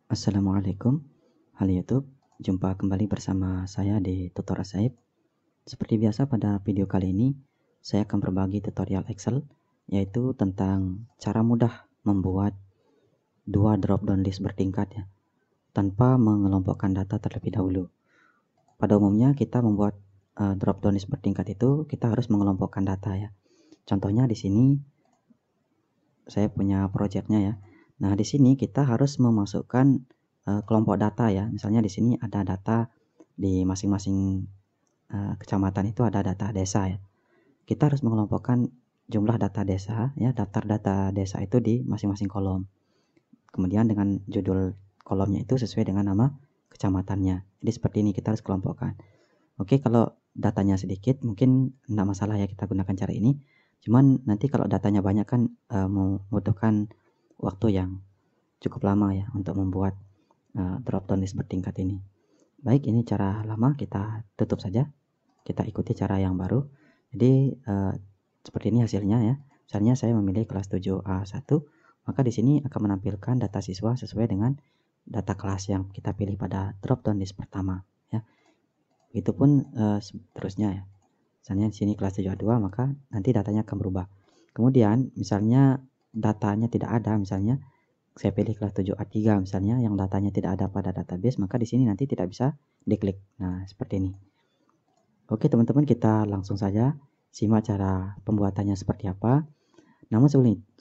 Assalamualaikum, halo YouTube. Jumpa kembali bersama saya di Tutor Asaib. Seperti biasa pada video kali ini, saya akan berbagi tutorial Excel, yaitu tentang cara mudah membuat dua drop-down list bertingkat ya, tanpa mengelompokkan data terlebih dahulu. Pada umumnya kita membuat drop-down list bertingkat itu, kita harus mengelompokkan data ya. Contohnya di sini saya punya projectnya ya. Nah, di sini kita harus memasukkan kelompok data ya. Misalnya di sini ada data di masing-masing kecamatan itu ada data desa ya. Kita harus mengelompokkan jumlah data desa ya, daftar data desa itu di masing-masing kolom. Kemudian dengan judul kolomnya itu sesuai dengan nama kecamatannya. Jadi seperti ini kita harus kelompokkan. Oke, kalau datanya sedikit mungkin enggak masalah ya kita gunakan cara ini. Cuman nanti kalau datanya banyak kan membutuhkan waktu yang cukup lama ya untuk membuat drop down list bertingkat ini. Baik, ini cara lama, kita tutup saja. Kita ikuti cara yang baru. Jadi seperti ini hasilnya ya. Misalnya saya memilih kelas 7A1, maka di sini akan menampilkan data siswa sesuai dengan data kelas yang kita pilih pada drop down list pertama ya. Begitupun seterusnya ya. Misalnya di sini kelas 7A2, maka nanti datanya akan berubah. Kemudian misalnya datanya tidak ada, misalnya saya pilih kelas 7A3 misalnya yang datanya tidak ada pada database, maka di sini nanti tidak bisa diklik. Nah, seperti ini. Oke, teman-teman, kita langsung saja simak cara pembuatannya seperti apa. Namun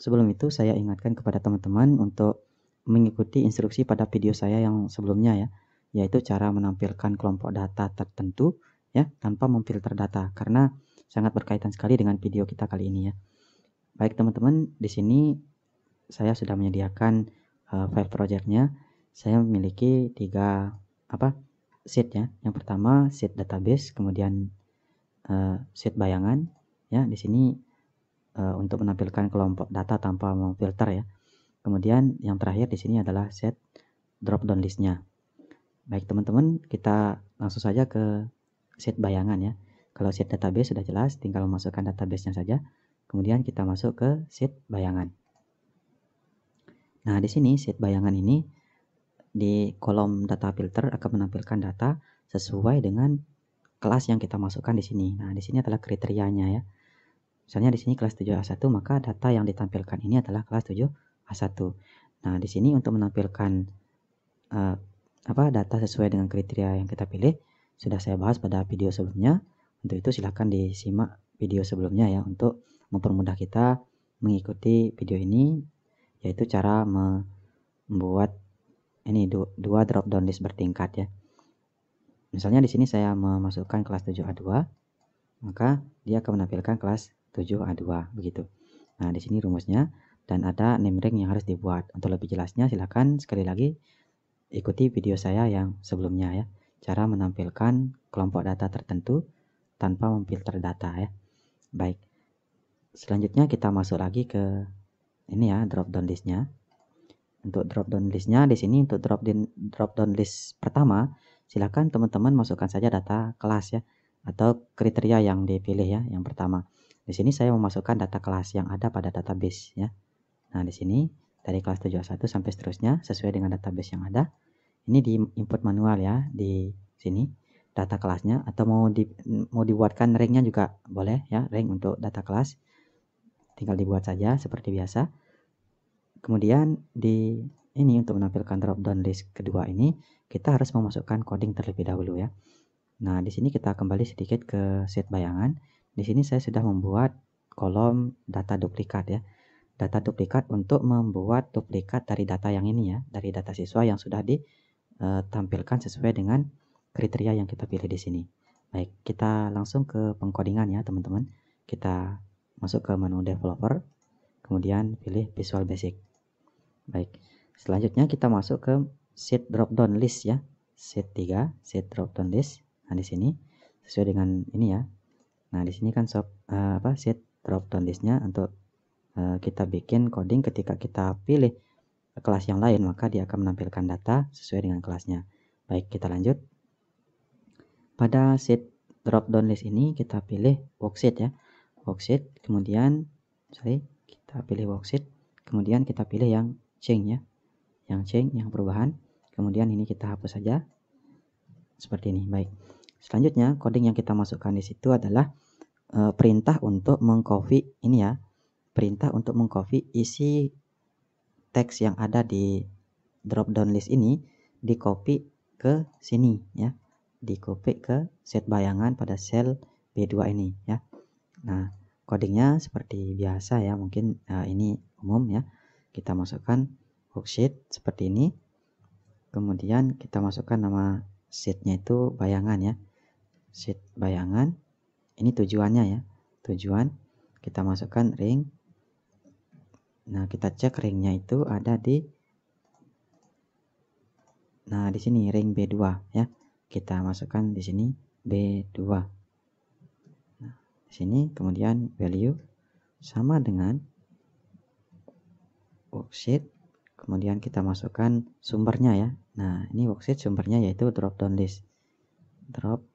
sebelum itu saya ingatkan kepada teman-teman untuk mengikuti instruksi pada video saya yang sebelumnya ya, yaitu cara menampilkan kelompok data tertentu ya tanpa memfilter data, karena sangat berkaitan sekali dengan video kita kali ini ya. Baik teman-teman, di sini saya sudah menyediakan file projectnya. Saya memiliki 3 sheet ya. Yang pertama sheet database, kemudian sheet bayangan ya. Di sini untuk menampilkan kelompok data tanpa memfilter ya. Kemudian yang terakhir di sini adalah set drop down listnya. Baik teman-teman, kita langsung saja ke sheet bayangan ya. Kalau sheet database sudah jelas, tinggal memasukkan database-nya saja. Kemudian kita masuk ke sheet bayangan. Nah, di sini sheet bayangan ini di kolom data filter akan menampilkan data sesuai dengan kelas yang kita masukkan di sini. Nah, di sini adalah kriterianya ya. Misalnya di sini kelas 7A1, maka data yang ditampilkan ini adalah kelas 7A1. Nah, di sini untuk menampilkan data sesuai dengan kriteria yang kita pilih sudah saya bahas pada video sebelumnya. Untuk itu silahkan disimak video sebelumnya ya untuk mempermudah kita mengikuti video ini, yaitu cara membuat ini dua drop down list bertingkat ya. Misalnya di sini saya memasukkan kelas 7A2, maka dia akan menampilkan kelas 7A2 begitu. Nah, di sini rumusnya dan ada name rank yang harus dibuat. Untuk lebih jelasnya silakan sekali lagi ikuti video saya yang sebelumnya ya. Cara menampilkan kelompok data tertentu tanpa memfilter data ya. Baik. Selanjutnya kita masuk lagi ke ini ya, drop down listnya. Untuk drop down listnya di sini untuk drop down list pertama, silakan teman-teman masukkan saja data kelas ya atau kriteria yang dipilih ya yang pertama. Di sini saya memasukkan data kelas yang ada pada database ya. Nah, di sini dari kelas 7A1 sampai seterusnya sesuai dengan database yang ada. Ini di input manual ya di sini data kelasnya, atau mau dibuatkan ranknya juga boleh ya, rank untuk data kelas. Tinggal dibuat saja seperti biasa. Kemudian di ini untuk menampilkan drop down list kedua ini kita harus memasukkan coding terlebih dahulu ya. Nah, di sini kita kembali sedikit ke sheet bayangan. Di sini saya sudah membuat kolom data duplikat ya. Data duplikat untuk membuat duplikat dari data yang ini ya, dari data siswa yang sudah ditampilkan sesuai dengan kriteria yang kita pilih di sini. Baik, kita langsung ke pengkodingan ya, teman-teman. Kita masuk ke menu developer, kemudian pilih Visual Basic. Baik, selanjutnya kita masuk ke sheet drop down list ya. Sheet 3, sheet drop down list. Nah, di sini sesuai dengan ini ya. Nah, di sini kan sheet drop down listnya untuk kita bikin coding ketika kita pilih kelas yang lain, maka dia akan menampilkan data sesuai dengan kelasnya. Baik, kita lanjut. Pada sheet drop down list ini kita pilih worksheet ya. Worksheet, kemudian kita pilih worksheet, kemudian kita pilih yang change ya. Yang change, yang perubahan. Kemudian ini kita hapus saja seperti ini. Baik. Selanjutnya coding yang kita masukkan di situ adalah perintah untuk mengcopy ini ya. Perintah untuk mengcopy isi teks yang ada di drop down list ini, di copy ke sini ya. Di copy ke set bayangan pada sel B2 ini ya. Nah, codingnya seperti biasa ya, mungkin ini umum ya. Kita masukkan worksheet seperti ini. Kemudian kita masukkan nama sheetnya itu bayangan ya. Sheet bayangan. Ini tujuannya ya. Tujuan kita masukkan ring. Nah, kita cek ringnya itu ada di sini ring B2 ya. Kita masukkan di sini B2. Nah, di sini kemudian value sama dengan worksheet. Kemudian kita masukkan sumbernya ya. Nah, ini worksheet sumbernya yaitu drop down list. Drop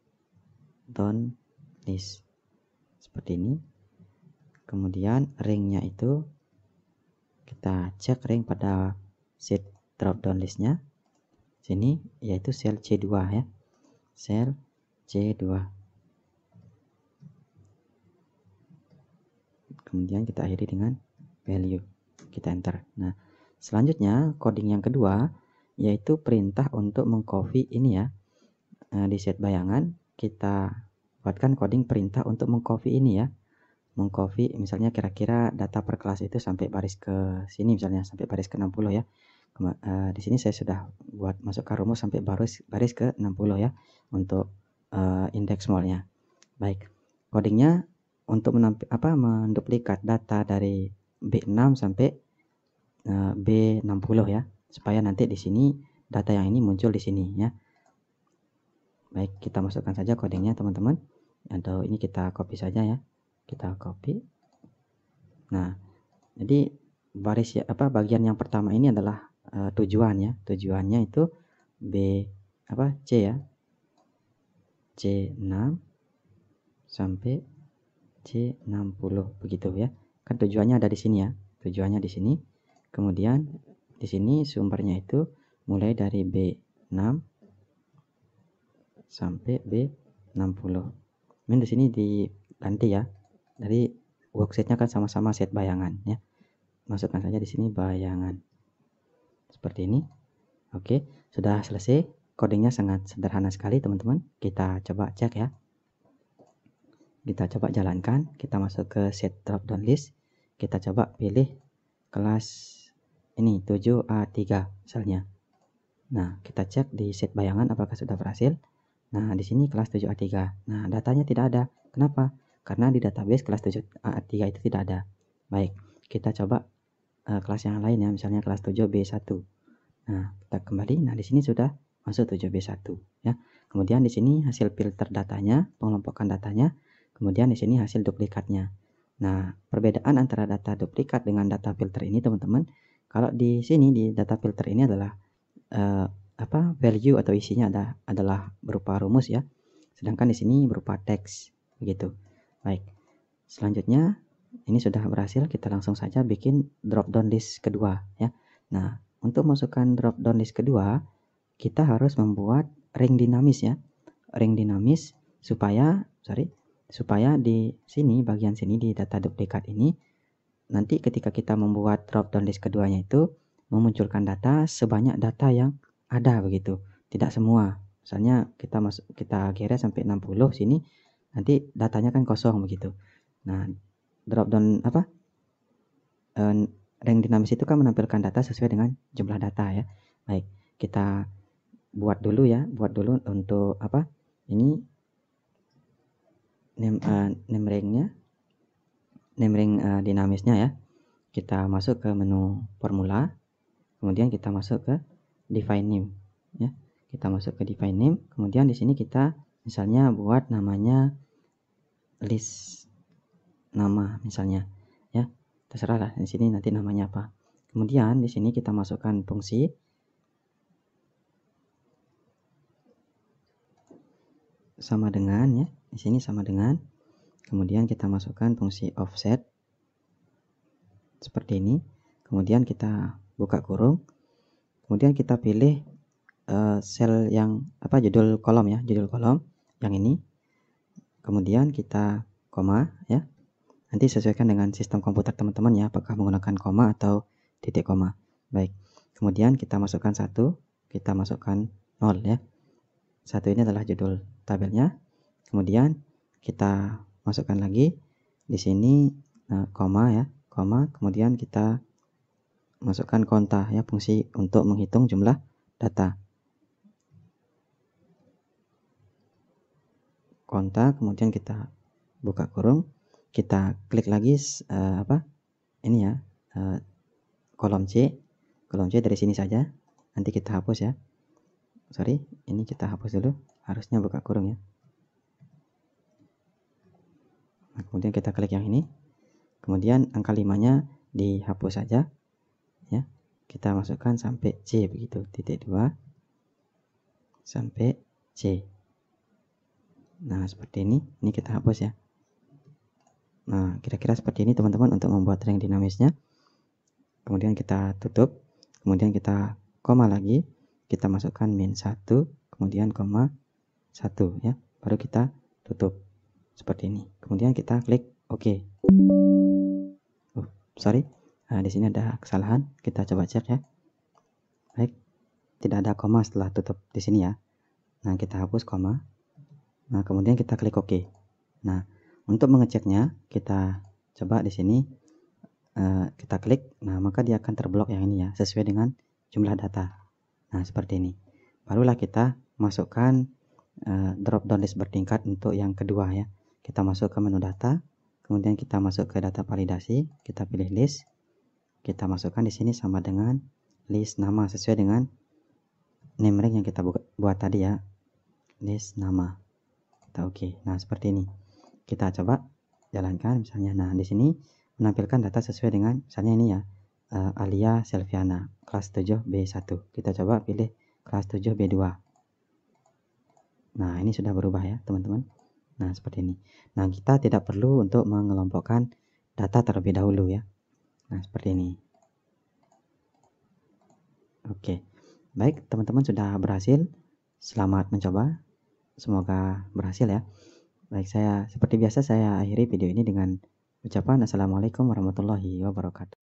down list. Seperti ini. Kemudian ringnya itu kita cek ring pada sheet drop down listnya. Sini yaitu sel C2 ya. Sel C2. Kemudian kita akhiri dengan value. Kita enter. Nah, selanjutnya coding yang kedua yaitu perintah untuk mengcopy ini ya. Di set bayangan kita buatkan coding perintah untuk mengcopy ini ya. Mengcopy misalnya kira-kira data per kelas itu sampai baris ke sini, misalnya sampai baris ke 60 ya. Di sini saya sudah buat masukkan rumus sampai baris ke 60 ya untuk indeks smallnya. Baik, codingnya untuk menduplikat data dari B6 sampai B60 ya, supaya nanti di sini data yang ini muncul di sini ya. Baik, kita masukkan saja codingnya teman-teman, atau ini kita copy saja ya. Kita copy. Nah, jadi bagian yang pertama ini adalah tujuan ya. Tujuannya itu C ya. C6 sampai C60 begitu ya. Kan tujuannya ada di sini ya. Tujuannya di sini. Kemudian di sini sumbernya itu mulai dari B6 sampai B60. Ini di sini diganti ya. Dari worksheetnya kan sama-sama set bayangan ya. Masukkan saja di sini bayangan. Seperti ini. Oke, sudah selesai. Codingnya sangat sederhana sekali teman-teman. Kita coba cek ya. Kita coba jalankan. Kita masuk ke set drop down list. Kita coba pilih kelas ini 7A3 misalnya. Nah, kita cek di set bayangan apakah sudah berhasil. Nah, di sini kelas 7A3. Nah, datanya tidak ada. Kenapa? Karena di database kelas 7A3 itu tidak ada. Baik, kita coba kelas yang lain ya, misalnya kelas 7B1. Nah, kita kembali. Nah, di sini sudah masuk 7B1 ya. Kemudian di sini hasil filter datanya, pengelompokan datanya. Kemudian di sini hasil duplikatnya. Nah, perbedaan antara data duplikat dengan data filter ini teman-teman, kalau di sini di data filter ini adalah value atau isinya adalah berupa rumus ya. Sedangkan di sini berupa teks begitu. Baik. Selanjutnya ini sudah berhasil, kita langsung saja bikin drop down list kedua ya. Nah, untuk masukkan drop down list kedua, kita harus membuat ring dinamis ya. Ring dinamis supaya di sini bagian sini di data duplikat ini nanti ketika kita membuat drop down list keduanya itu memunculkan data sebanyak data yang ada begitu. Tidak semua. Misalnya kita geret sampai 60 sini, nanti datanya kan kosong begitu. Nah, drop down ring dinamis itu kan menampilkan data sesuai dengan jumlah data ya. Baik, kita buat dulu untuk ini name ring dinamisnya ya. Kita masuk ke menu formula, kemudian kita masuk ke define name ya. Kita masuk ke define name, kemudian di sini kita misalnya buat namanya list nama misalnya ya. Terserah lah di sini nanti namanya apa. Kemudian di sini kita masukkan fungsi sama dengan ya. Di sini sama dengan. Kemudian kita masukkan fungsi offset seperti ini. Kemudian kita buka kurung. Kemudian kita pilih sel yang judul kolom ya, judul kolom yang ini. Kemudian kita koma ya. Nanti sesuaikan dengan sistem komputer teman-teman ya, apakah menggunakan koma atau titik koma. Baik. Kemudian kita masukkan 1, kita masukkan 0 ya. 1 ini adalah judul tabelnya. Kemudian kita masukkan lagi di sini koma ya, koma. Kemudian kita masukkan konta ya, fungsi untuk menghitung jumlah data. Konta, kemudian kita buka kurung, kita klik lagi ini ya, kolom C dari sini saja. Nanti kita hapus ya. Sorry, ini kita hapus dulu. Harusnya buka kurung ya. Nah, kemudian kita klik yang ini. Kemudian angka 5-nya dihapus saja. Ya. Kita masukkan sampai C begitu, titik 2 sampai C. Nah, seperti ini. Ini kita hapus ya. Nah, kira-kira seperti ini teman-teman untuk membuat ring dinamisnya. Kemudian kita tutup. Kemudian kita koma lagi. Kita masukkan -1, kemudian koma 1 ya. Baru kita tutup. Seperti ini. Kemudian kita klik OK. Sorry. Nah, di sini ada kesalahan. Kita coba cek ya. Baik. Tidak ada koma setelah tutup di sini ya. Nah, kita hapus koma. Nah, kemudian kita klik OK. Nah, untuk mengeceknya kita coba di sini kita klik. Nah, maka dia akan terblok yang ini ya, sesuai dengan jumlah data. Nah, seperti ini. Barulah kita masukkan drop down list bertingkat untuk yang kedua ya. Kita masuk ke menu data, kemudian kita masuk ke data validasi, kita pilih list. Kita masukkan di sini sama dengan list nama sesuai dengan name ring yang kita buat tadi ya. List nama. Kita OK. Nah, seperti ini. Kita coba jalankan misalnya. Nah, di sini menampilkan data sesuai dengan misalnya ini ya. Alia Selviana, kelas 7B1. Kita coba pilih kelas 7B2. Nah, ini sudah berubah ya, teman-teman. Nah, seperti ini. Nah, kita tidak perlu untuk mengelompokkan data terlebih dahulu ya. Nah, seperti ini. Oke. Baik, teman-teman sudah berhasil. Selamat mencoba. Semoga berhasil ya. Baik, seperti biasa saya akhiri video ini dengan ucapan Assalamualaikum warahmatullahi wabarakatuh.